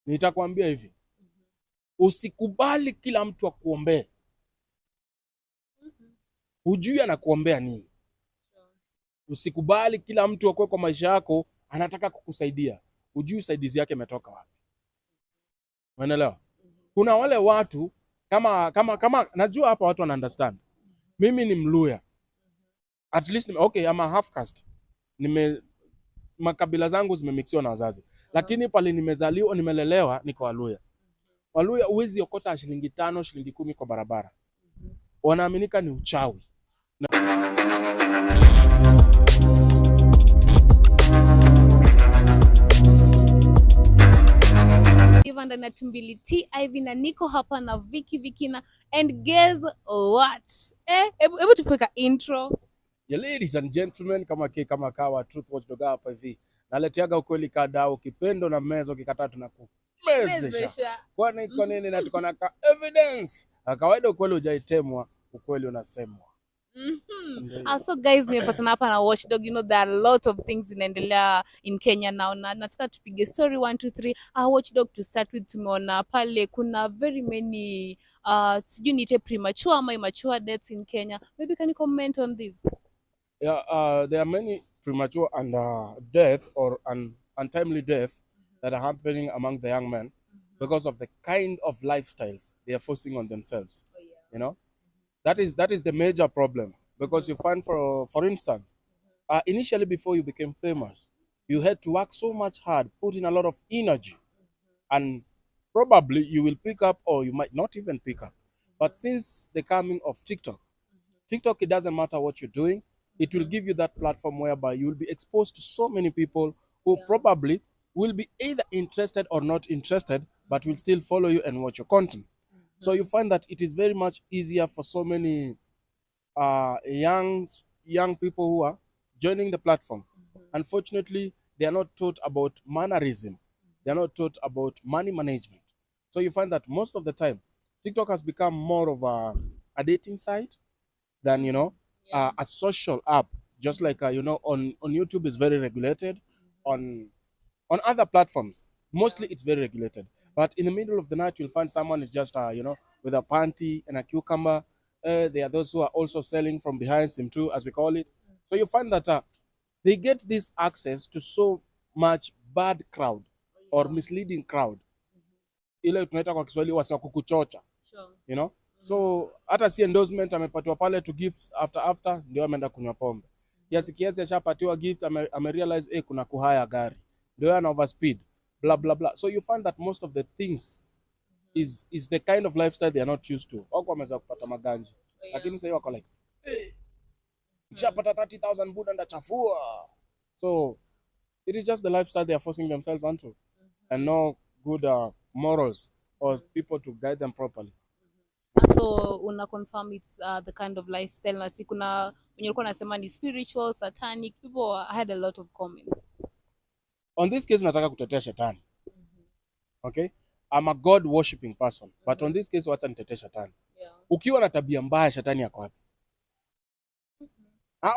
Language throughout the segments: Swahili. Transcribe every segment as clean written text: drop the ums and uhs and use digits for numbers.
Nitakwambia hivi. Usikubali kila mtu akuombee. Hujui anakuombea nini. Usikubali kila mtu akue kwa maisha yako anataka kukusaidia. Hujui usaidizi yake umetoka wapi. Umeelewa? Kuna wale watu kama najua hapa watu wana understand. Mimi ni Mluya. At least okay, I'm a half caste. Makabila zangu zimemixiwa na wazazi. Lakini pale nimezaliwa, nimelelewa niko Waluya. Waluya huwezi okota shilingi 5, shilingi 10 kwa barabara. Wanaaminika ni uchawi. Ndani ya Tumbili TIV na niko hapa na Vicky na and guess what? Hebu tupeka intro. Yeah, ladies and gentlemen, kama kawa Truth Watchdog hapa hivi. Naleteaga ukweli kadao, ukipendo na meza, ukikataa tunakumezesha. Kwani kwa nini na tuko na evidence? Kawaida ukweli hujaitemwa, ukweli unasemwa. Also guys, nimepatana hapa na Watchdog. You know there are a lot of things inaendelea in Kenya now. Na nataka tupige story 1 2 3. Watchdog to start with, tumeona pale kuna very many sijui niite premature ama immature deaths in Kenya. Maybe can you comment on this? Yeah, there are many premature and death or untimely death that are happening among the young men because of the kind of lifestyles they are forcing on themselves. Oh, yeah. You know, that is the major problem because you find, for instance, initially before you became famous, you had to work so much hard, put in a lot of energy, and probably you will pick up or you might not even pick up. But since the coming of TikTok, it doesn't matter what you're doing. It will give you that platform whereby you will be exposed to so many people who probably will be either interested or not interested, but will still follow you and watch your content. So you find that it is very much easier for so many young people who are joining the platform. Unfortunately, they are not taught about mannerism. They are not taught about money management. So you find that most of the time, TikTok has become more of a dating site than, you know, a social app. Just like, you know, on YouTube is very regulated. On other platforms, mostly it's very regulated. But in the middle of the night, you'll find someone is just, you know, with a panty and a cucumber. There are those who are also selling from behind him too, as we call it. So you find that they get this access to so much bad crowd or misleading crowd. Ile tunaita kwa Kiswahili wasa kukuchocha. You know? So hata si endorsement amepatiwa pale to gifts after ndio ameenda kunywa pombe. Kiasi ashapatiwa gift amerealize kuna kuhaya gari. Ndio ana overspeed. Blah blah blah. So you find that most of the things is the kind of lifestyle they are not used to. Wako wameweza kupata maganji. Lakini sasa wako like, nishapata 30,000 buda ndachafua. So it is just the lifestyle they are forcing themselves onto, and no good morals or people to guide them properly. So una confirm it's the kind of lifestyle, na si kuna wenye walikuwa nasema ni spiritual, satanic. People had a lot of comments. On this case nataka kutetea shetani. Okay? I'm a God worshipping person, but on this case wacha nitetea shetani. Ukiwa na tabia mbaya, shetani yako wapi?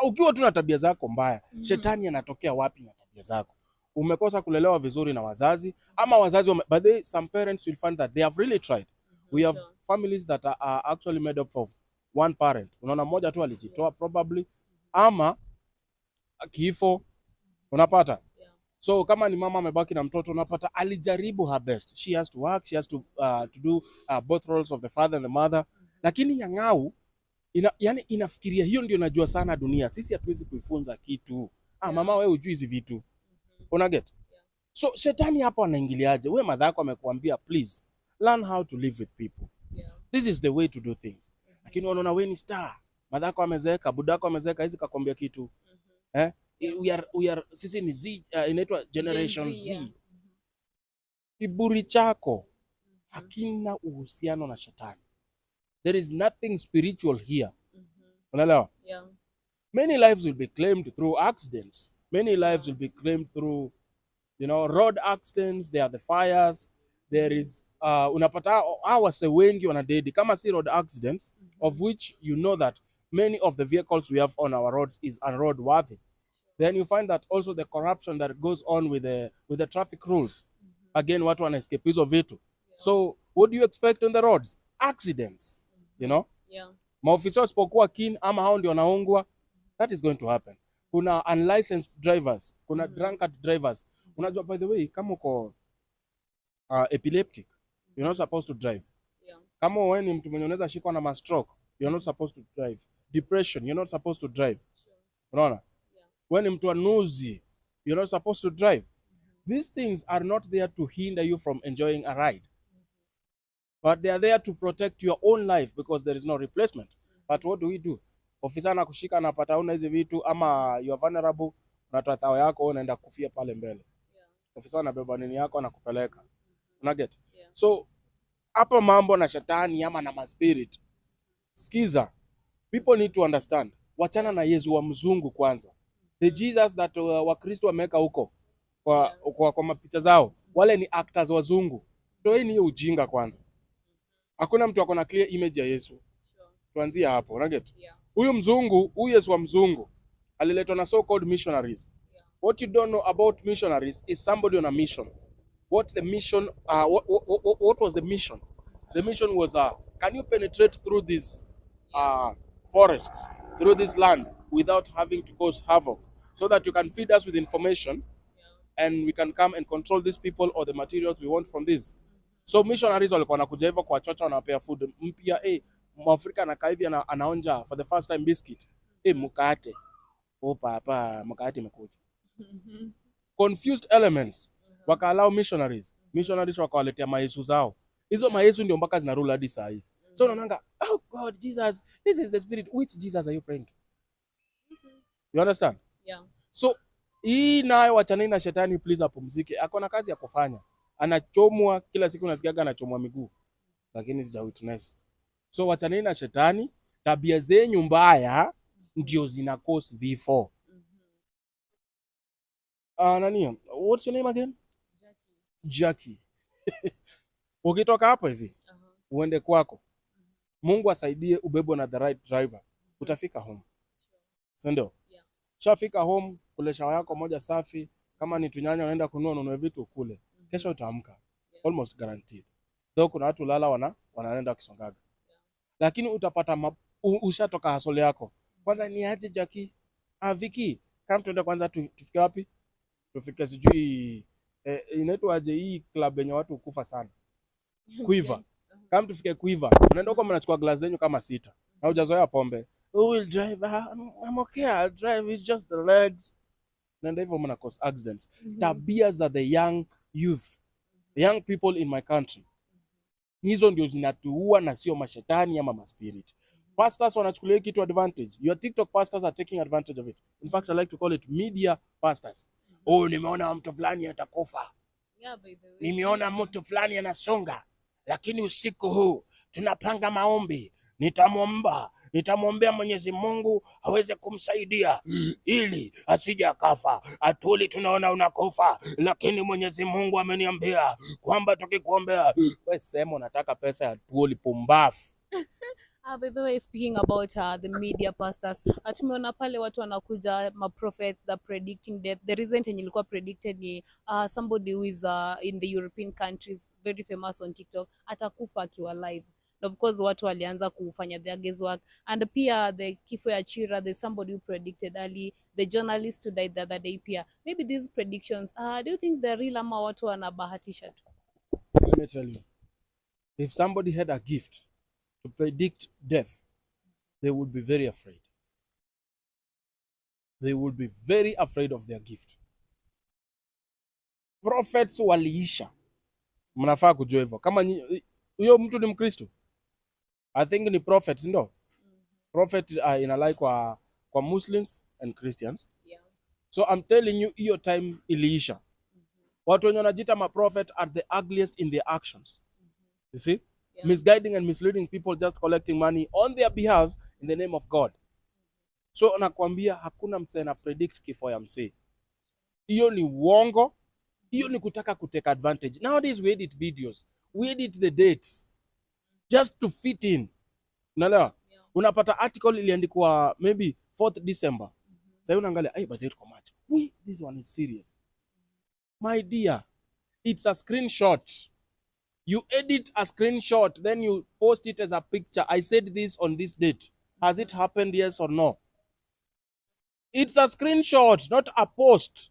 Ukiwa tu na tabia zako mbaya, shetani anatokea wapi na tabia zako? Umekosa kulelewa vizuri na wazazi, ama wazazi but some parents will find that they have really tried. We have families that are actually made up of one parent. Unaona mmoja tu alijitoa probably, ama kifo, unapata. So kama ni mama amebaki na mtoto, unapata alijaribu her best. She has to work, she has to do both roles of the father and the mother. Lakini nyang'au yani inafikiria hiyo ndio najua sana dunia. Sisi hatuwezi kuifunza kitu. Mama wewe hujui hizi vitu. Una get? So shetani hapo anaingiliaje? Wewe madhako amekuambia please learn how to live with people. This is the way to do things. Lakini unaona wewe ni star. Madhako amezeeka, budako amezeeka, hizi kakwambia kitu. We are sisi ni Z, inaitwa generation Z. Kiburi chako hakina uhusiano na shetani. There is nothing spiritual here. Unaelewa? Many lives will be claimed through accidents. Many lives will be claimed through, you know, road accidents. There are the fires. There is unapata wase wengi wanadedi kama si road accidents, of which you know that many of the vehicles we have on our roads is unroadworthy. Then you find that also the corruption that goes on with the traffic rules. Again, watu wana escape hizo vitu. So what do you expect on the roads? Accidents. You know? Yeah. Maofisa wasipokuwa keen ama hao ndio wanaungwa, that is going to happen. Kuna unlicensed drivers, kuna drunkard drivers. Unajua, by the way, kama uko epileptic, you're not supposed to drive. Yeah. Kama wewe ni mtu mwenye unaweza shikwa na stroke, you're not supposed to drive. Depression, you're not supposed to drive. Unaona? Yeah. Wewe ni mtu anuzi, you're not supposed to drive. These things are not there to hinder you from enjoying a ride. But they are there to protect your own life because there is no replacement. But what do? Ofisa anakushika anapata una hizi vitu ama you are vulnerable, unatoa thao yako unaenda kufia pale mbele. Yeah. Ofisa anabeba nini yako anakupeleka. Una get? Yeah. So hapa mambo na shetani ama na maspirit. Skiza. People need to understand. Wachana na Yesu wa mzungu kwanza. The Jesus that Wakristo wameweka huko kwa mapicha zao. Wale ni actors wazungu. Toeni hiyo ujinga kwanza. Hakuna mtu akona clear image ya Yesu. Tuanzie hapo, unaget? Huyu mzungu, huyu Yesu wa mzungu aliletwa na so called missionaries. What you don't know about missionaries is somebody on a mission. What the mission what was the mission? The mission was can you penetrate through these forests, through this land without having to cause havoc, so that you can feed us with information and we can come and control these people or the materials we want from this. So missionaries walikuwa wanakuja hivyo kwa chocha, wanapea food mpya. Mwafrika anakaa hivi anaonja for the first time biscuit. Mkate. Papa, mkate imekuja. Confused elements waka-allow missionaries. Missionaries wakawaletea maesu zao. Hizo maesu ndio mpaka zinarule hadi saa hii. So unaonanga, oh God, Jesus, this is the spirit. Which Jesus are you praying to? You understand? Yeah. So hii nayo wachana na shetani, please apumzike. Akona kazi ya kufanya. Anachomwa kila siku, nasikiaga anachomwa miguu. Lakini sija witness. So wachana na shetani, tabia zenyu mbaya ndio zina cause vifo. Nani? What's your name again? Jackie. Ukitoka hapo hivi, uende kwako. Mungu asaidie ubebo na the right driver. Utafika home. Ndio? Yeah. Shafika home, kule shawa yako moja safi, kama ni tunyanya unaenda kununua vitu kule. Kesho utaamka. Almost guaranteed. Though kuna watu lala wanaenda kisongaga. Lakini utapata ushatoka hasole yako. Kwanza ni aje Jackie? Viki, kama tuende kwanza tufike wapi? Tufike sijui inaitwa aje hii club yenye watu kufa sana. Quiver. Kama tufike Quiver, unaenda huko mnachukua glass zenyu kama 6. Na hujazoea pombe. Who will drive? I'm okay, I'll drive, it's just the legs. Nenda hivyo mna cause accidents. Tabia za the young youth. The young people in my country. Hizo ndio zinatuua na sio mashetani ama maspirit. Pastors wanachukulia kitu advantage. Your TikTok pastors are taking advantage of it. In fact, I like to call it media pastors. Nimeona mtu fulani atakufa. Yeah, by the way. Nimeona mtu fulani anasonga. Lakini usiku huu tunapanga maombi. Nitamwombea Mwenyezi Mungu aweze kumsaidia ili asije akafa. Atuli tunaona unakufa, lakini Mwenyezi Mungu ameniambia kwamba tukikuombea. Wewe sema unataka pesa ya Atuli, pumbafu. By the way, speaking about the media pastors, tumeona pale watu wanakuja prophets that predicting death. The recent yenye ilikuwa predicted ni somebody who is in the European countries, very famous on TikTok, atakufa akiwa live. And of course watu walianza kufanya their guesswork, and pia the kifo ya Chira, there's somebody who predicted early, the journalist who died the other day pia. Maybe these predictions, do you think they're real ama watu wanabahatisha tu? Let me tell you, if somebody had a gift to predict death, they would be very afraid. They would be very afraid of their gift. Prophets waliisha. Mnafaa kujua hivyo. Kama huyo mtu ni Mkristo, I think ni prophet, ndio? Prophet inalai kwa Muslims and Christians. Yeah. So I'm telling you, hiyo time iliisha. Watu wenye wanajiita ma prophet are the ugliest in their actions. You see? Yeah. Misguiding and misleading people, just collecting money on their behalf in the name of God. So nakwambia hakuna mtu ana predict kifo ya msee. Hiyo ni uongo. Hiyo ni kutaka kutake advantage. Nowadays we edit videos. We edit the dates just to fit in. Unaelewa? Yeah. Unapata article iliandikwa maybe 4th December. Sasa unaangalia, but they tuko match. This one is serious. My dear, It's a screenshot. You edit a screenshot, then you post it as a picture. I said this on this date. Has it happened, yes or no? It's a screenshot, not a post.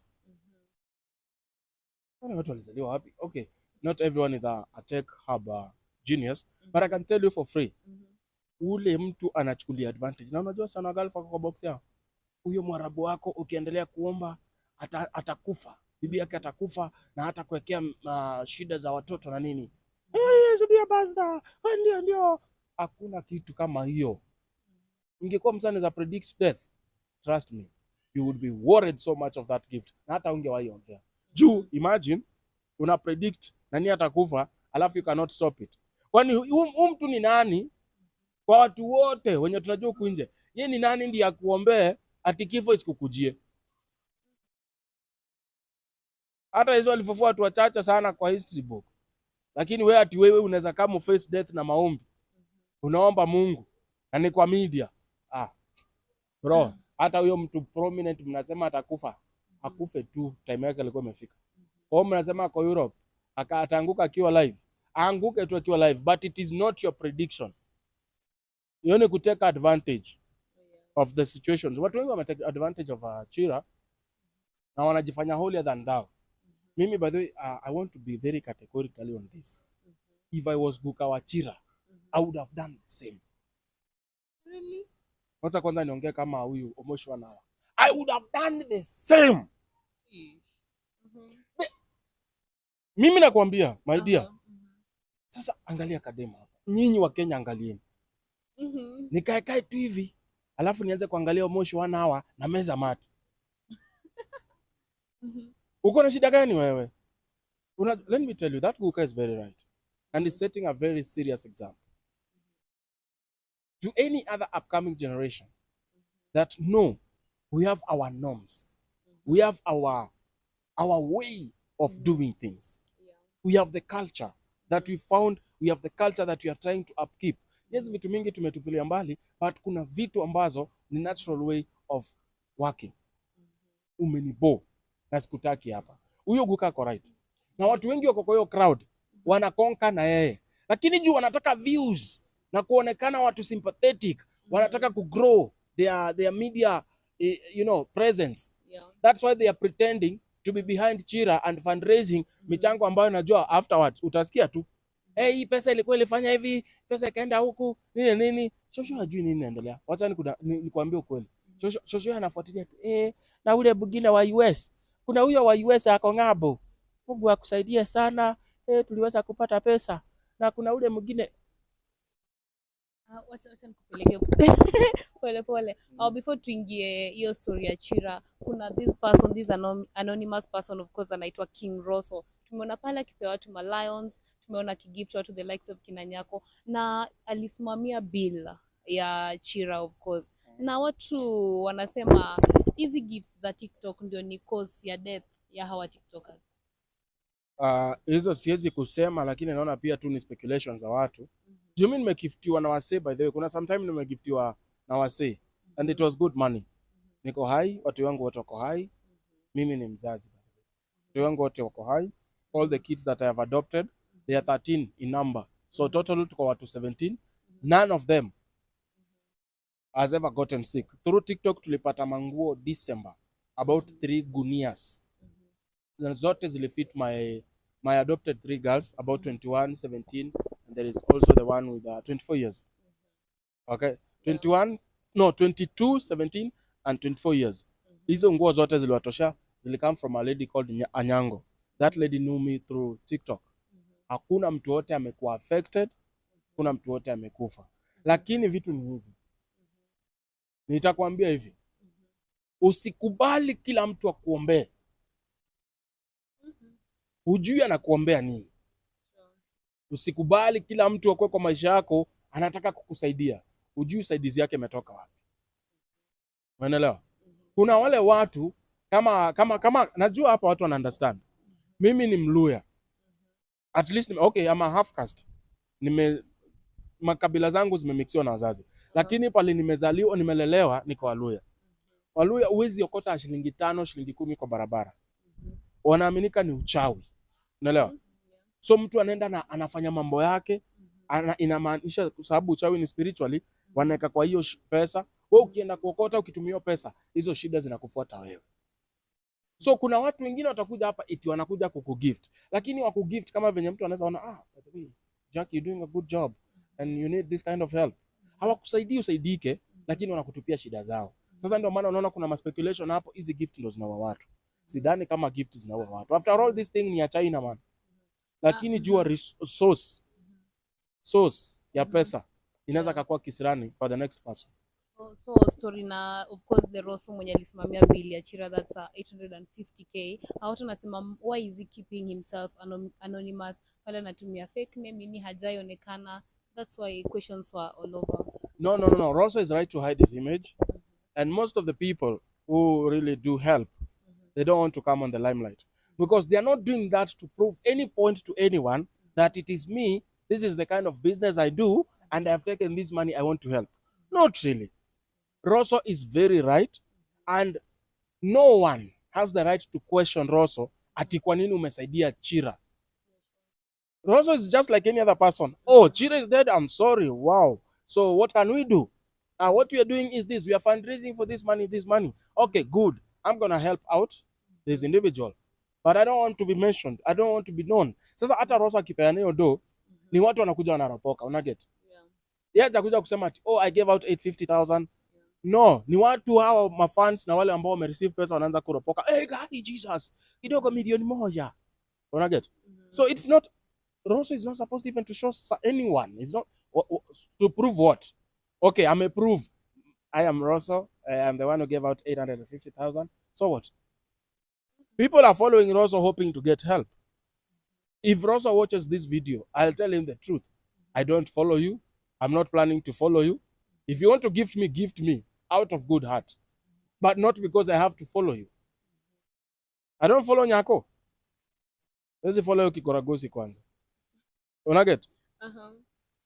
Okay, not everyone is a tech hub genius, but I can tell you for free. Ule mtu anachukulia advantage. Na unajua sana galfa kwa box yao. Huyo mwarabu wako ukiendelea kuomba atakufa. Bibi yake atakufa na hata kuwekea shida za watoto na nini. Yesu ndio basta. Ndio. Hakuna kitu kama hiyo. Ingekuwa msanii za predict death. Trust me. You would be worried so much of that gift. Na hata ungewahi ongea. Juu, imagine, una predict nani atakufa, alafu you cannot stop it. Kwani mtu ni nani? Kwa watu wote wenye tunajua huku nje, yeye ni nani ndiye akuombee ati kifo isikukujie? Hata hizo alifufua watu wachache sana kwa history book. Lakini wewe unaweza kama face death na maombi. Unaomba Mungu na ni kwa media. Bro, hata huyo mtu prominent mnasema atakufa. Akufe tu, time yake ilikuwa imefika. Kwa mnasema kwa Europe ataanguka akiwa live. Aanguke tu akiwa live, but it is not your prediction. You need to take advantage of the situations. Watu wengi wametake advantage of Chira na wanajifanya holier than thou. Mimi by the way, I want to be very categorically on this. If I was Buka wa Chira, I would have done the same. Really? Kwanza niongea kama huyu Omoshwa nawa. I would have done the same. Mimi nakwambia, my dear. Sasa angalia Kadema hapa. Nyinyi wa Kenya angalieni. Nikae tu hivi, alafu nianze kuangalia Omoshwa nawa na meza mate. Uko na shida gani wewe? Let me tell you, that Guka is very right. And is setting a very serious example to any other upcoming generation that no, we have our norms. We have our way of doing things. We have the culture that we found. We have the culture that we are trying to upkeep. Yes, vitu mingi tumetupilia mbali, but kuna vitu ambazo ni natural way of working. Umenibo na sikutaki hapa. Huyo Guka ako right. Na watu wengi wako kwa hiyo crowd wanakonka na yeye. Lakini juu wanataka views na kuonekana watu sympathetic, wanataka ku grow their media presence. That's why they are pretending to be behind Chira and fundraising michango ambayo najua afterwards utasikia tu. Hii pesa ilikuwa ilifanya hivi, pesa ikaenda huku, nini. Shosho hajui nini inaendelea. Wacha nikwambie ukweli. Shosho anafuatilia tu. Na ule bugine wa US. Kuna huyo wa US ako ng'ambo. Mungu akusaidie sana. Tuliweza kupata pesa. Na kuna ule mwingine wacha nikupeleke pole. Before tuingie hiyo story ya Chira, kuna this anonymous person of course anaitwa King Roso. Tumeona pale akipewa watu ma lions, tumeona kigift watu the likes of Kinanyako, na alisimamia bill ya Chira of course. Na watu wanasema hizi gifts za TikTok ndio ni cause ya death ya hawa TikTokers. Hizo siwezi kusema, lakini naona pia tu ni speculations za watu. Juu mimi nimegiftiwa na wasee by the way. Kuna sometime nimegiftiwa na wasee and it was good money. Niko hai, watu wangu wote wako hai. Mimi ni mzazi. Watu wangu wote wako hai. All the kids that I have adopted, they are 13 in number. So total tuko watu 17. None of them has ever gotten sick. Through TikTok tulipata manguo December, about 3 gunias. Zote zilifit my adopted 3 girls, about 21, 17, and there is also the one with 24 years. Okay, 22, 17 and 24 years. Hizo nguo zote ziliwatosha, come from a lady called Anyango. That lady knew me through TikTok. Hakuna mtu wote amekuwa affected, kuna mtu wote amekufa. Lakini vitu ni hivi. Nitakwambia hivi. Usikubali kila mtu akuombee. Hujui anakuombea nini. Usikubali kila mtu akwe kwa maisha yako anataka kukusaidia. Hujui usaidizi yake umetoka wapi. Umeelewa? Kuna wale watu kama najua hapa watu wana understand. Mimi ni Mluya. At least okay, I'm a half caste. Makabila zangu zimemixiwa na wazazi. Lakini pale nimezaliwa, nimelelewa niko Waluya. Waluya huwezi okota shilingi 5, shilingi 10 kwa barabara. Wanaaminika ni uchawi. Unaelewa? So mtu anaenda na anafanya mambo yake, inamaanisha kwa sababu uchawi ni spiritually, wanaweka kwa hiyo pesa. Wewe ukienda kuokota, ukitumia pesa, hizo shida zinakufuata wewe. So kuna watu wengine watakuja hapa eti wanakuja kukugift, lakini wakugift kama venye mtu anaweza ona, by the way, Jack, you're doing a good job and you need this kind of help. Hawakusaidii usaidike, lakini wanakutupia shida zao. Sasa ndio maana unaona kuna speculation hapo, hizi gift ndio zinaua watu. Sidhani kama gift zinaua watu. After all, this thing ni ya China man. Lakini jua source ya pesa inaweza kakuwa kisirani for the next person. So story na of course the Roso mwenye alisimamia bili ya Chira, that's 850k. Watu nasema why is he keeping himself anonymous, pale anatumia fake name, nini hajaionekana. That's why questions were all over. No. Roso is right to hide his image. And most of the people who really do help, they don't want to come on the limelight. Because they are not doing that to prove any point to anyone that it is me, this is the kind of business I do, and I've taken this money, I want to help. Not really. Roso is very right, and no one has the right to question Roso ati kwa nini umesaidia Chira. Roso is just like any other person. Oh, Chira is dead, I'm sorry, wow. So what can we do? What we are doing is this, we are fundraising for this money. Okay, good. I'm going to help out this individual. But I don't want to be mentioned. I don't want to be known. Sasa hata Roso akipeana hiyo do, ni watu wanakuja wanaropoka, unaget? Yeye hajakuja kusema ati, oh, I gave out 850,000. No, ni watu hawa mafans na wale ambao wamereceive pesa wanaanza kuropoka. Hey, God, Jesus, kidogo milioni moja. Unaget? So it's not, Roso is not supposed even to show anyone. It's not, to prove what? Okay, I'm a proof. I am Roso. I am the one who gave out 850,000. So what? People are following Roso hoping to get help. If Roso watches this video, I'll tell him the truth. I don't follow you. I'm not planning to follow you. If you want to gift me out of good heart. But not because I have to follow you. I don't follow Nyako. Let's follow Kikoragosi kwanza. Unaget?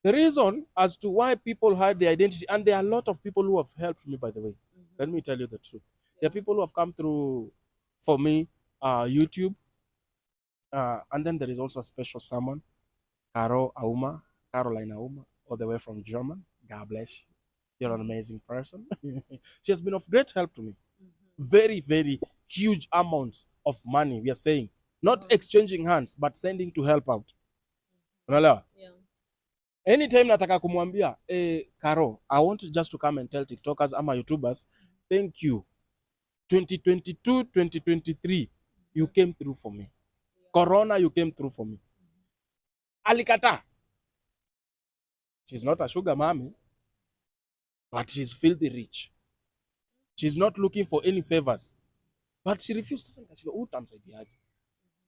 The reason as to why people hide their identity, and there are a lot of people who have helped me, by the way. Let me tell you the truth. There are people who have come through for me, YouTube. And then there is also a special someone, Caroline Auma, all the way from Germany. God bless you. You're an amazing person. She has been of great help to me. Very, very huge amounts of money, we are saying. Not exchanging hands, but sending to help out. Unaelewa? Yeah. Anytime nataka kumwambia, Caro, I want just to come and tell TikTokers ama YouTubers, thank you. 2022, 2023, you came through for me. Corona, you came through for me. Alikata. She's not a sugar mommy, but she's filthy rich. She's not looking for any favors. But she refused. Sasa nikashika utamsaidiaje?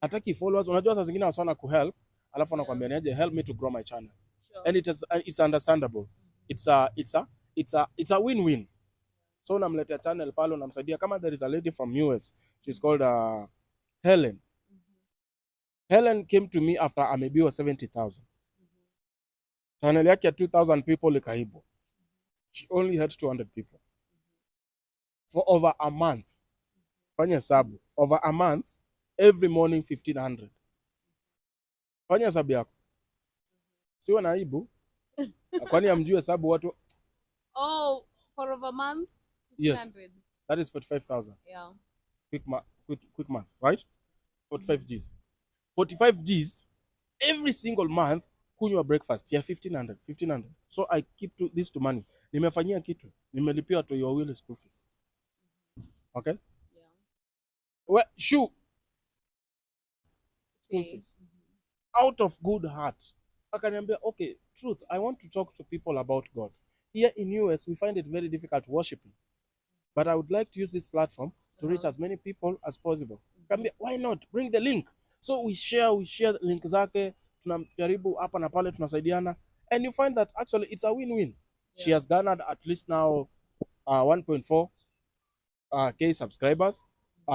Hataki followers. Unajua saa zingine wasana kuhelp, alafu anakuambia niaje help me to grow my channel. Sure. And it's understandable. It's a win-win. So unamletea channel pale, unamsaidia. Kama there is a lady from US, she's called Helen. Helen came to me after amebiwa 70,000. Channel yake ya 2,000 people ikaibu. She only had 200 people. For over a month. Fanya hesabu. Over a month, every morning 1,500. Fanya hesabu yako. Siwa naibu. Kwani amjue hesabu watu. Oh, for over a month? 1,500. Yes. That is 45,000. Yeah. Quick math, right? 45 Gs. 45 Gs every single month. Kunywa breakfast ya 1,500. So I keep this to money. Nimefanyia kitu. Nimelipia watu wa will school fees. Okay? Yeah. Well, school fees. Out of good heart. Akaniambia, okay, truth, I want to talk to people about God. Here in US, we find it very difficult worshiping. But I would like to use this platform to reach as many people as possible. Akaniambia, why not? Bring the link. So we share link zake. Tunajaribu hapa na pale, tunasaidiana, and you find that actually it's a win-win. Yeah. She has garnered at least now 1.4 K subscribers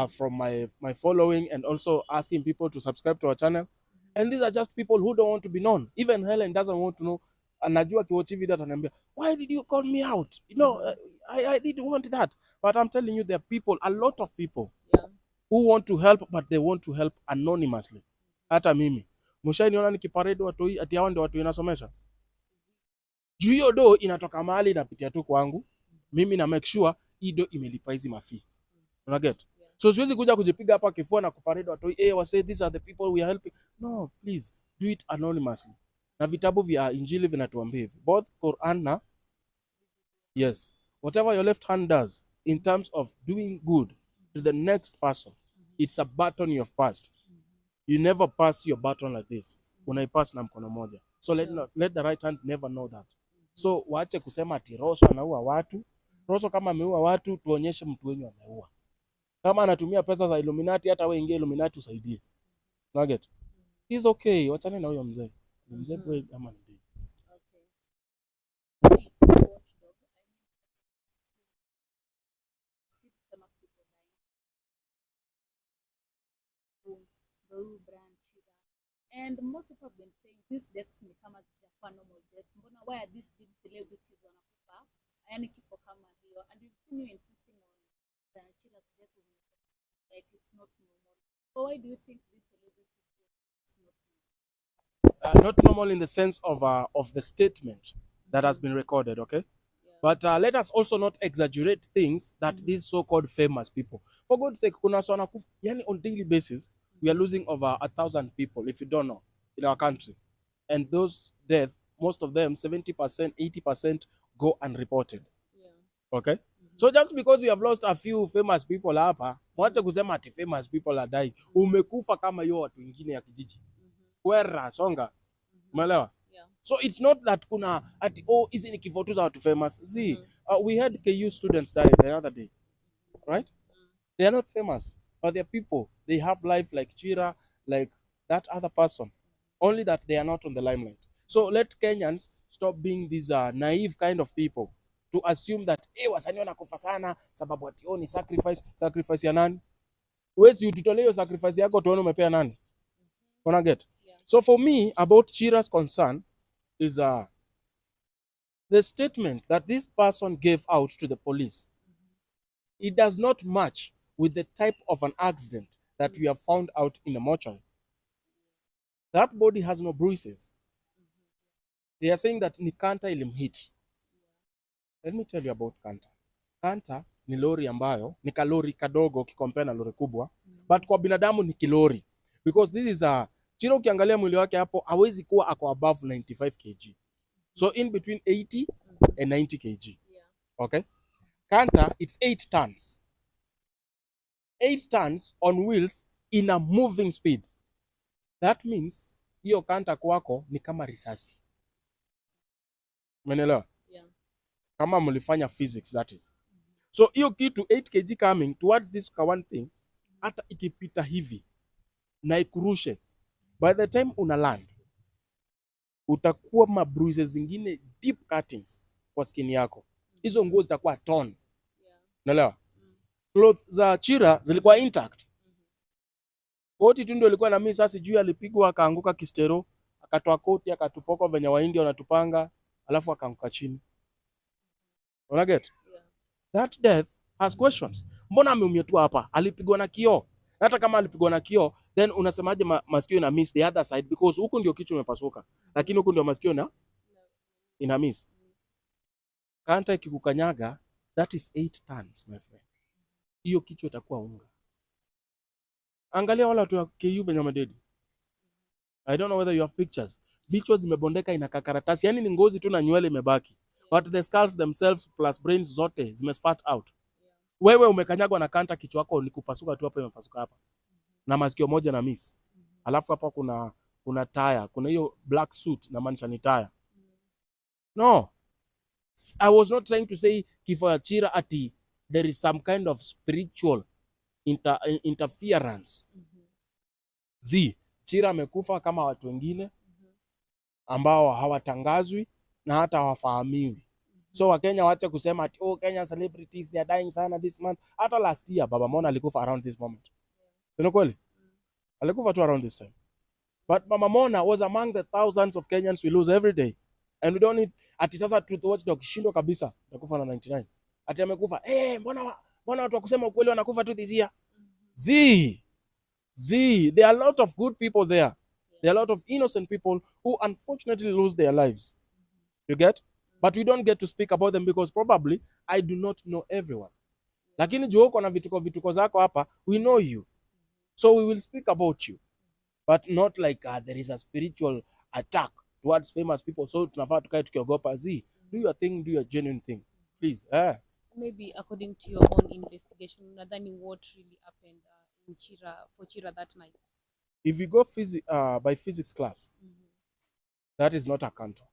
from my following, and also asking people to subscribe to our channel. And these are just people who don't want to be known. Even Helen doesn't want to know. Anajua kiwachi video ataniambia, why did you call me out? You know, I didn't want that. But I'm telling you, there are people, a lot of people, who want to help, but they want to help anonymously. hata mimi. Mshainiona nikiparade watu hii ati hao ndio watu inasomesha. Juu hiyo do inatoka mahali inapitia tu kwangu. Mimi na make sure hii do imelipa hizi mafi. Una get? So siwezi kuja kujipiga hapa kifua na kuparade watu hii, wase these are the people we are helping. No, please do it anonymously. Na vitabu vya Injili vinatuambia hivi. Both Quran na yes, whatever your left hand does in terms of doing good to the next person, it's a baton you have passed. You never pass your baton like this. Unaipass na mkono moja. So let the right hand never know that. So waache kusema ati Roso anaua watu. Roso kama ameua watu, tuonyeshe mtu wenyu ameua. Kama anatumia pesa za Illuminati, hata wewe ingie Illuminati usaidie. Nugget. He's okay. Wachane na huyo mzee. Mzee kweli ama ndio. And most people have been saying these deaths ni kama zitakuwa normal deaths. Mbona why are these big celebrities wanakufa? Yani kifo kama hiyo. And we've seen you insisting on Branchida's death like it's not normal. So why do you think these celebrities it's not normal? Not normal in the sense of the statement that has been recorded, okay? Yeah. But let us also not exaggerate things that these so-called famous people. For God's sake, kuna watu wanakufa yani on daily basis. We are losing over 1,000 people, if you don't know, in our country. And those deaths, most of them, 70%, 80% go unreported. Yeah. Okay? So just because we have lost a few famous people hapa, mwache kusema ati famous people are dying. Umekufa kama yo watu wengine ya kijiji. Kwera, songa. Umeelewa? Yeah. So it's not that kuna ati hizi ni kifo tu za watu famous. See, we had KU students die the other day. Right? They are not famous. But they're people. They have life like Chira, like that other person. Only that they are not on the limelight. So let Kenyans stop being these naive kind of people to assume that wasanii wanakufa sana sababu ati ni sacrifice. Sacrifice ya nani? Wezi utitolee hiyo sacrifice yako tuone umepea nani? Wanna get? Yeah. So for me, about Chira's concern is the statement that this person gave out to the police. It does not match with the type of an accident that we have found out in the mortuary. That body has no bruises. They are saying that ni Kanta ilimhit. Let me tell you about Kanta. Kanta ni lori ambayo, ni kalori kadogo kikompea na lori kubwa, but kwa binadamu ni kilori. Because this is Chira ukiangalia mwili wake hapo, hawezi kuwa ako above 95 kg. So in between 80 and 90 kg. Okay? Kanta, it's 8 tons. 8 tons on wheels in a moving speed. That means hiyo Kanta kwako ni kama risasi. Umeelewa? Yeah. Kama mlifanya physics, that is. So hiyo kitu 8 kg coming towards this one thing, hata ikipita hivi na ikurushe, by the time una land utakuwa mabruises zingine, deep cuttings kwa skin yako. Hizo nguo zitakuwa torn. Unaelewa? Clothes za Chira zilikuwa intact. Koti tu ndio ilikuwa na mimi sasa juu alipigwa akaanguka kistero, akatoa koti akatupoko venye Wahindi wanatupanga, alafu akaanguka chini. Una get? Yeah. That death has questions. Mbona ameumia tu hapa? Alipigwa na kioo. Hata kama alipigwa na kioo, then unasemaje masikio ina miss the other side because huko ndio kichwa imepasuka. Lakini huko ndio masikio ina miss. Kanta ikikukanyaga, that is 8 tons, my friend. Hiyo kichwa itakuwa unga. Angalia wala watu wa KU venye wamededi. I don't know whether you have pictures. Vichwa zimebondeka ina karatasi. Yani ni ngozi tu na nywele imebaki. But the skulls themselves plus brains zote zimespat out. Wewe umekanyagwa na Kanta, kichwa yako ni kupasuka tu hapa, imepasuka hapa. Na masikio moja na miss. Alafu hapa kuna tire, kuna hiyo black suit na maanisha ni tire. No. I was not trying to say kifo ya Chira ati there is some kind of spiritual interference. Chira amekufa kama watu wengine ambao hawatangazwi na hata hawafahamiwi. So Wakenya waache kusema ati Kenya celebrities they are dying sana this month. Hata last year Baba Mona alikufa around this moment. Sio kweli? Alikufa tu around this time. But Mama Mona was among the thousands of Kenyans we lose every day. And we don't need ati sasa Truth Watchdog shindwa kabisa atakufa na 99. Ati amekufa. Mbona watu wakusema ukweli wanakufa tu this year? There are a lot of good people there. There are a lot of innocent people who unfortunately lose their lives. You get? But we don't get to speak about them because probably I do not know everyone. Lakini juu uko na vituko zako hapa, we know you. So we will speak about you. But not like there is a spiritual attack towards famous people. So tunafaa tukae tukiogopa. Do your thing, do your genuine thing. Please. Maybe according to your own investigation, nadhani what really happened in for Chira that night. If we go by physics class, that is not a counter.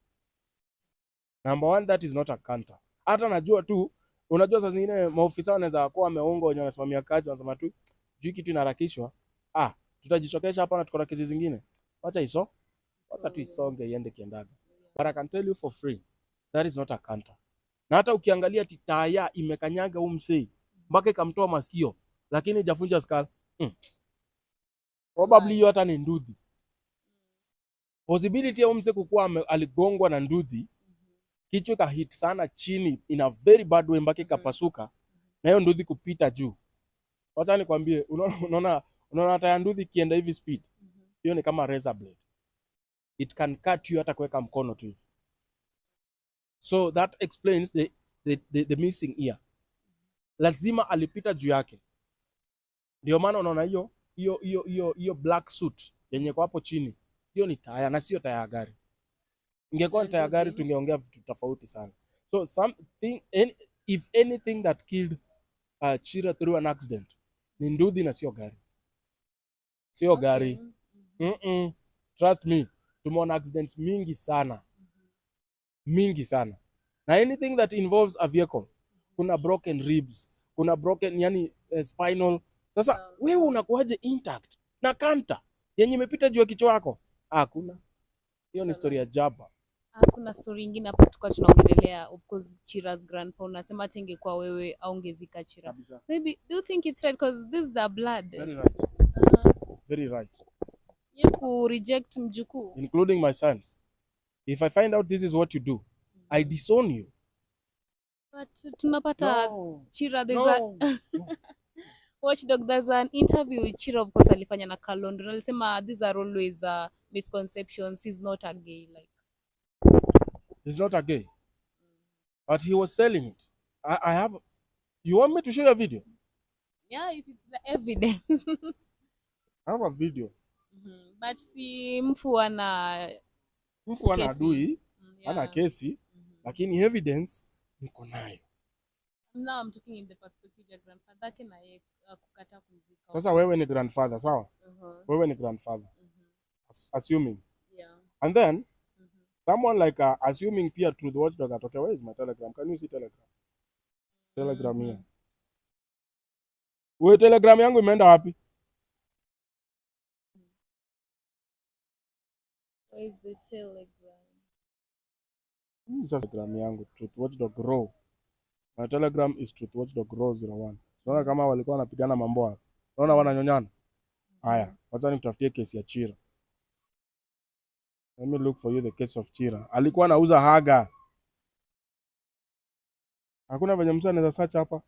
Number one, that is not a counter. Hata najua tu, unajua saa zingine maofisa wanaweza kuwa wameongo wenye wanasimamia kazi wanasema tu juu kitu inaharakishwa. Tutajichokesha hapa na tuko na kesi zingine. Wacha tu isonge iende kiendaga. But I can tell you for free, that is not a counter. Na hata ukiangalia titaya imekanyaga msei mpaka ikamtoa masikio, lakini jafunja skull. Probably hiyo hata ni ndudhi. Possibility ya msee kukua aligongwa na ndudhi, kichwa ka hit sana chini in a very bad way mpaka ikapasuka, na hiyo ndudhi kupita juu. Wacha nikwambie, unaona hata ndudhi kienda hivi speed, hiyo ni kama razor blade. It can cut you hata kuweka mkono tu. So that explains the missing ear. Lazima alipita juu yake. Ndio maana unaona hiyo black suit yenye kwa hapo chini. Hiyo ni taya na sio taya ya gari. Ingekuwa ni taya ya gari tungeongea vitu tofauti sana. So if anything that killed Chira through an accident, ni ndudhi na sio gari. Sio gari. Trust me, tumeona accidents mingi sana. Mingi sana. Na anything that involves a vehicle, kuna broken ribs, kuna broken spinal. Sasa wewe unakuaje intact na kanta yenye imepita juu ya kichwa yako? Hakuna. Hiyo ni story ya jaba. Kuna story nyingine hapa tukao tunaongelelea, of course, Chira's grandpa. Unasema ati ingekuwa wewe au ungezika Chira. Maybe do you think it's right because this is the blood? Very right. Very right. Ku reject mjukuu, including my sons. If I find out this is what you do, I disown you. But tunapata Chira, there's No. Watchdog, there's an interview with Chira, of course, alifanya na Kalondro. Alisema these are always misconceptions. He's not a gay. He's not a gay. But he was selling it. I have. You want me to show you a video? Yeah, if it's the evidence. I have a video. But si mfu ana adui, ana kesi, lakini evidence niko nayo. Now I'm talking in the perspective ya grandfather ke na yeye kukataa kumzika. Sasa wewe ni grandfather, sawa? Wewe ni grandfather. Assuming. Yeah. And then someone like assuming pia through the watchdog atoke, where is my Telegram? Can you see Telegram? Telegram here. Wewe Telegram yangu imeenda wapi? Where is the Telegram? Telegram yangu Truth Watchdog Raw. My Telegram is Truth Watchdog Raw 01. Unaona kama walikuwa wanapigana mambo hapo. Unaona wananyonyana. Haya, wacha nikutafutie kesi ya Chira. Let me look for you the case of Chira. Alikuwa anauza haga. Hakuna venye mtu anaweza search hapa.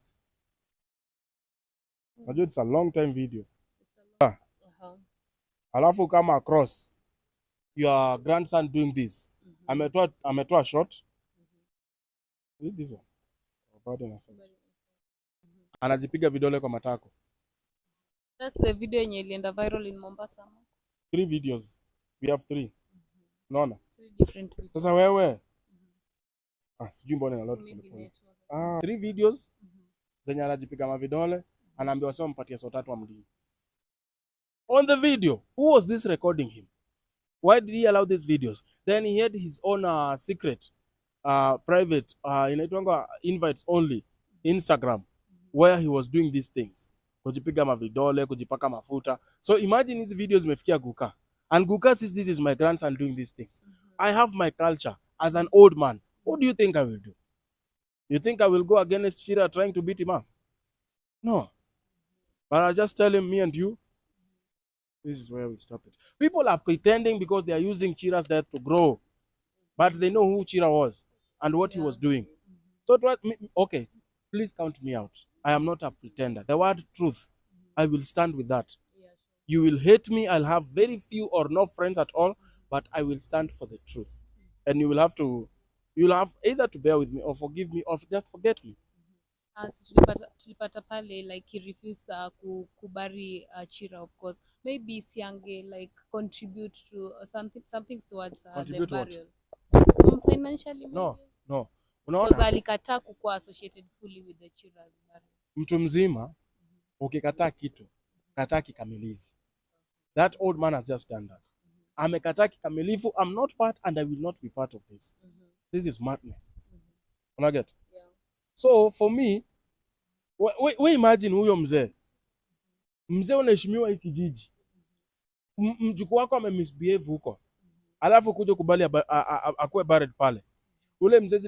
Najua it's a long time video. Alafu kama across your grandson doing this. Ametoa shot. Is this one? Anajipiga vidole kwa matako. That's the video yenye ilienda viral in Mombasa. 3 videos. We have 3. Unaona? 3 different videos. Sasa wewe sijui mbona na lot. 3 videos zenye anajipiga mavidole, anaambiwa sio mpatie so 3 amdini. On the video, who was this recording him? Why did he allow these videos? Then he had his own secret private inaitwanga invites only Instagram where he was doing these things. Kujipiga mavidole, kujipaka mafuta. So imagine these videos zimefikia Guka. And Guka says this is my grandson doing these things. I have my culture as an old man. What do you think I will do? You think I will go against Chira trying to beat him up? No. But I'll just tell him, me and you, this is where we stop it. People are pretending because they are using Chira's death to grow. But they know who Chira was and what he was doing. So, okay, please count me out. I am not a pretender. The word truth, I will stand with that. You will hate me. I'll have very few or no friends at all, but I will stand for the truth. And you'll have either to bear with me or forgive me or just forget me. Si tulipata pale like he refused kubari Chira, of course. Maybe siange like contribute to something towards the Contribute what? burial. Financially maybe. No. Because Unaona, alikataa kukuwa associated fully with the Chira's burial. mtu mzima ukikataa kitu, kataa kikamilifu. That old man has just done that. Amekataa kikamilifu. I'm not part and I will not be part of this. This is madness. Unaget? Yeah. So for me, we imagine huyo mzee. Mzee unaheshimiwa hii kijiji. Mjukuu wako amemisbehave huko. Alafu kuja kubali akuwe buried pale. Ule mzee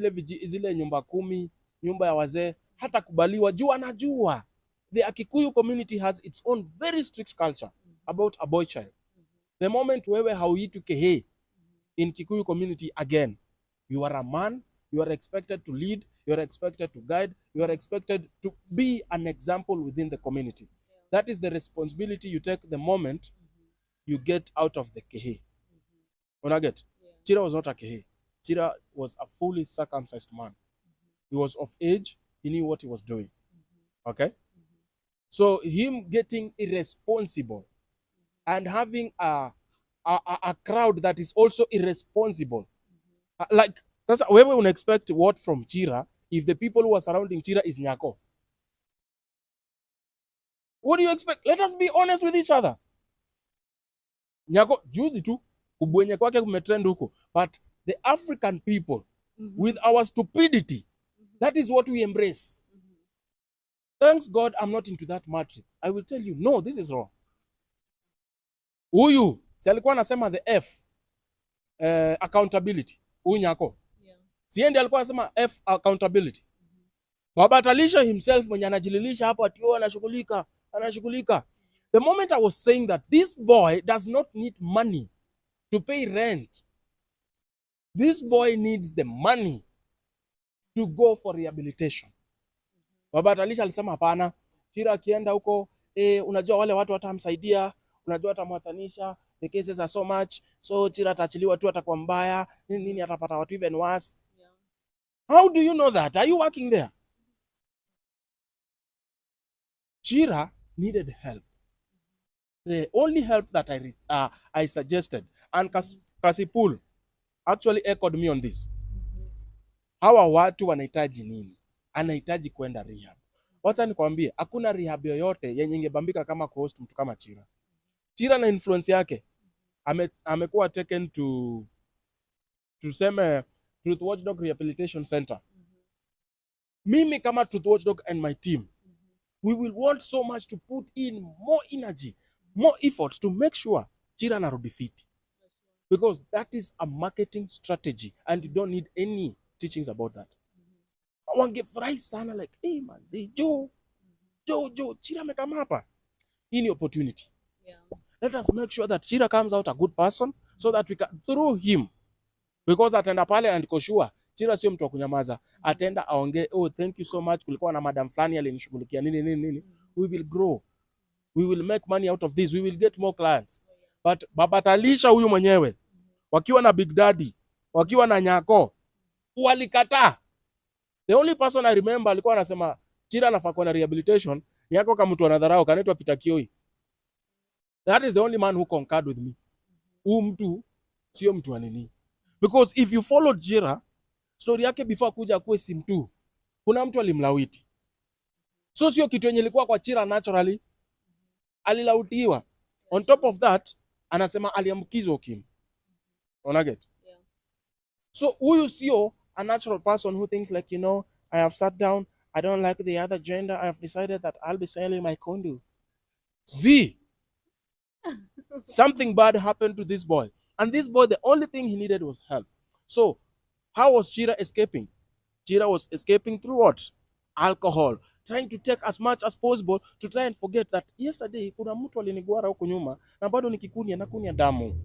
zile nyumba 10, nyumba ya wazee, hata kubaliwa juu anajua. The Akikuyu community has its own very strict culture about a boy child. The moment wewe hauitu kehe in Kikuyu community again, you are a man, you are expected to lead, you are expected to guide, you are expected to be an example within the community. That is the responsibility you take the moment you get out of the kehe. Unaget? Chira was not a kehe. Chira was a fully circumcised man. He was of age, he knew what he was doing. Okay? So him getting irresponsible and having a crowd that is also irresponsible. Like, sasa wewe una expect what from Chira if the people who are surrounding Chira is Nyako? What do you expect? Let us be honest with each other. Nyako, juzi tu, kubwenye kwake kumetrend huko. But the African people, with our stupidity, that is what we embrace. Thanks God I'm not into that matrix. I will tell you, no, this is wrong. Huyu, si alikuwa anasema the F, accountability. Huyu Nyako. Yeah. Siendi alikuwa anasema F, accountability. Wabatalisha himself mwenye anajililisha hapo atio anashughulika. The moment I was saying that this boy does not need money to pay rent. This boy needs the money to go for rehabilitation. Wabatalisha alisema hapana, Chira akienda huko, unajua wale watu watamsaidia, unajua atamwatanisha, the cases are so much, so Chira ataachiliwa tu atakuwa mbaya, nini atapata watu even worse. Yeah. How do you know that? Are you working there? Chira needed help. The only help that I suggested, and Kasipul actually echoed me on this. Hawa watu wanahitaji nini? Anahitaji kwenda rehab. Wacha nikwambie, hakuna rehab yoyote yenye ingebambika kama kuhost mtu kama Chira. Chira na influence yake amekuwa taken to tuseme Truth Watchdog Rehabilitation Center. Mimi kama Truth Watchdog and my team, we will want so much to put in more energy, more effort to make sure Chira narudi fit. Because that is a marketing strategy and you don't need any teachings about that. Wangefurahi sana like, hey man, say Joe, Chira amekama hapa. Hii ni opportunity. Yeah. Let us make sure that Chira comes out a good person so that we can, through him, because atenda pale and sure Chira sio mtu wa kunyamaza. Atenda aonge, oh thank you so much, kulikuwa na madam flani alinishughulikia nini. We will grow. We will make money out of this. We will get more clients. But Babatalisha huyu mwenyewe, wakiwa na Big Daddy, wakiwa na Nyako, walikataa. The only person I remember alikuwa anasema Chira anafaa kuwa na rehabilitation, Nyako kama mtu anadharau, kanaitwa Peter Kioi. That is the only man who concurred with me. Huyu mtu sio mtu wa nini. Because if you followed Chira, story yake before kuja kuwe simtu, kuna mtu alimlawiti. So sio kitu yenye ilikuwa kwa Chira naturally, alilautiwa. On top of that, anasema aliambukizwa ukimwi. Unaget? Yeah. So huyu sio a natural person who thinks like, I have sat down, I don't like the other gender, I have decided that I'll be selling my condo. Something bad happened to this boy. And this boy, the only thing he needed was help. So, how was Chira escaping? Chira was escaping through what? Alcohol. Trying to take as much as possible to try and forget that yesterday kuna mtu aliniguara huko nyuma na bado nikikunia nakunia damu.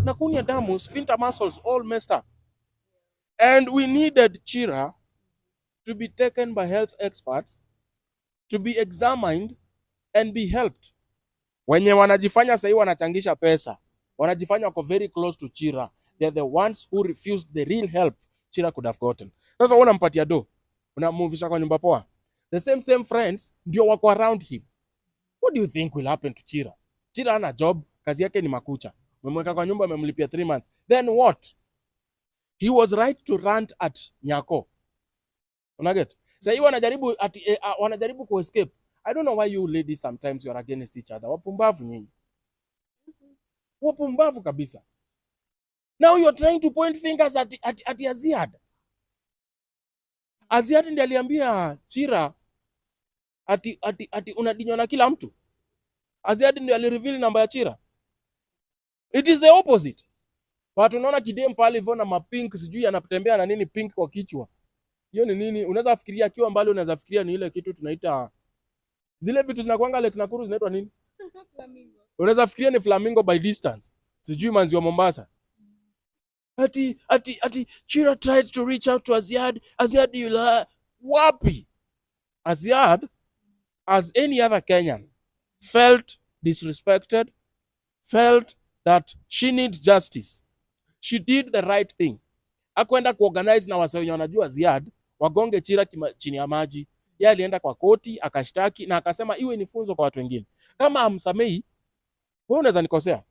Nakunia damu, sphincter muscles all messed up. And we needed Chira to be taken by health experts, to be examined and be helped. Wenye wanajifanya sasa wanachangisha pesa, wanajifanya wako very close to Chira. They are the ones who refused the real help Chira could have gotten. Sasa unampatia do, unamuvisha kwa nyumba poa. The same friends ndio wako around him. What do you think will happen to Chira? Chira hana job, kazi yake ni makucha. Umemweka kwa nyumba, umemlipia 3 months. Then what? He was right to rant at Nyako. Unaget? Sasa hivi wanajaribu ku escape. I don't know why you ladies sometimes you are against each other. Wapumbavu nyinyi. Wapumbavu kabisa. Now you are trying to point fingers at Aziad. Aziad ndiye aliambia Chira ati unadinywa na kila mtu. Aziad ndiye alireveal namba ya Chira. It is the opposite. Watu unaona kidem pale hivyo na mapink sijui anatembea na nini pink kwa kichwa. Hiyo ni nini? Unaweza fikiria akiwa mbali, unaweza fikiria ni ile kitu tunaita zile vitu zinakuanga Lake Nakuru zinaitwa nini? Flamingo. Unaweza fikiria ni flamingo by distance. Sijui manzi wa Mombasa. Ati Chira tried to reach out to Aziad. Aziad wapi? Aziad, as any other Kenyan, felt disrespected, felt that she needs justice. She did the right thing. Hakwenda kuorganize na wasee wenye wanajua Aziad wagonge Chira chini ya maji. Yeye alienda kwa koti akashtaki na akasema iwe ni funzo kwa watu wengine. Kama amsamei, wewe unaweza nikosea.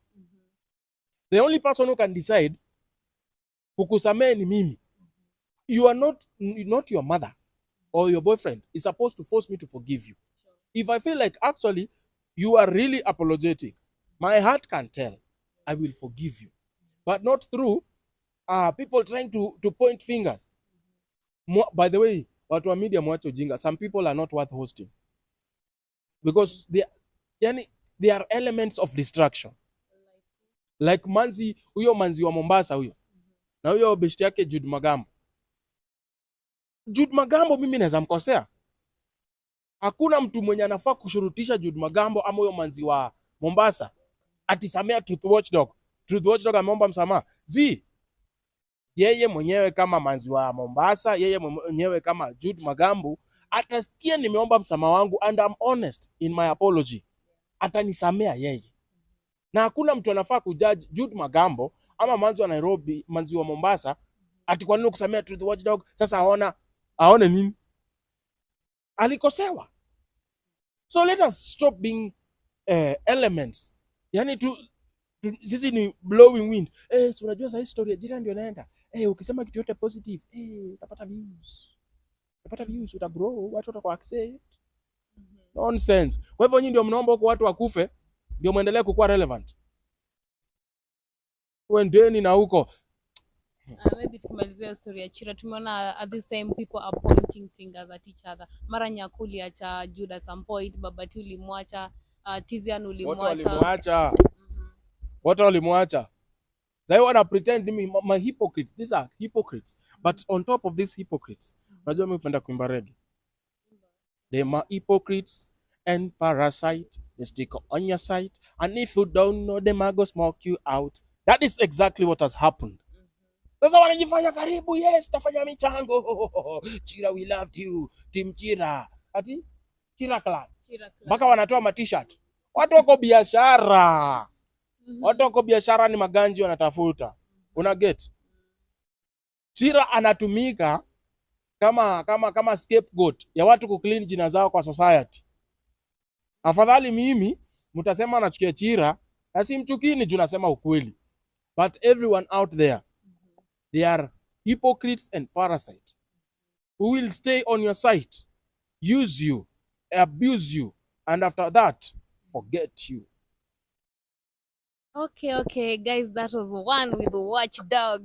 The only person who can decide kukusamee ni mimi. You are not your mother or your boyfriend is supposed to force me to forgive you. If I feel like actually you are really apologetic, my heart can tell, I will forgive you. But not through people trying to point fingers. By the way, watu wa media mwacho jinga. Some people are not worth hosting. Because they are elements of distraction. Like huyo manzi wa Mombasa huyo. Na huyo beshti yake Jude Magambo. Jude Magambo mimi naweza mkosea. Hakuna mtu mwenye anafaa kushurutisha Jude Magambo ama huyo manzi wa Mombasa atisamea Truth Watchdog. Truth Watchdog ameomba msamaha. Yeye mwenyewe kama manzi wa Mombasa, yeye mwenyewe kama Jude Magambo atasikia nimeomba msamaha wangu and I'm honest in my apology. Atanisamea yeye. Na hakuna mtu anafaa kujudge Jude Magambo ama manzi wa Nairobi, manzi wa Mombasa ati kwa nini kusamea Truth Watchdog? Sasa aone nini? Alikosewa. So let us stop being elements. Yani sisi ni blowing wind. So unajua sasa story ya jirani ndio inaenda. Ukisema kitu yote positive, utapata views. Utapata views, utagrow, watu wataku accept. Nonsense. Kwa hivyo nyinyi ndio mnaomba huko watu wakufe, ndio muendelee kuwa relevant. Wendeni na huko. Maybe tukimalizia story ya Chira, tumeona at this time people are pointing fingers at each other. Mara Nyakuli acha Jude at some point, Babati ulimwacha, Tizian ulimwacha. Wote walimwacha. Zai wana pretend my hypocrites. These are hypocrites. But on top of these hypocrites, unajua mimi napenda kuimba reggae. They are hypocrites and parasite. They stick on your side. And if you don't know them, I go smoke you out. That is exactly what has happened. Sasa wanajifanya karibu, yes, tafanya michango. Chira, we loved you. Team Chira. Ati? Chira Clan. Mpaka wanatoa ma-t-shirt. Watu wako biashara. Watu wako biashara ni maganji wanatafuta. Una get? Chira anatumika kama scapegoat ya watu kuclean jina zao kwa society. Afadhali mimi mtasema anachukia Chira, na simchukini juu nasema ukweli. But everyone out there, they are hypocrites and parasites who will stay on your side, use you, abuse you, and after that, forget you. Okay, guys, that was one with the watchdog.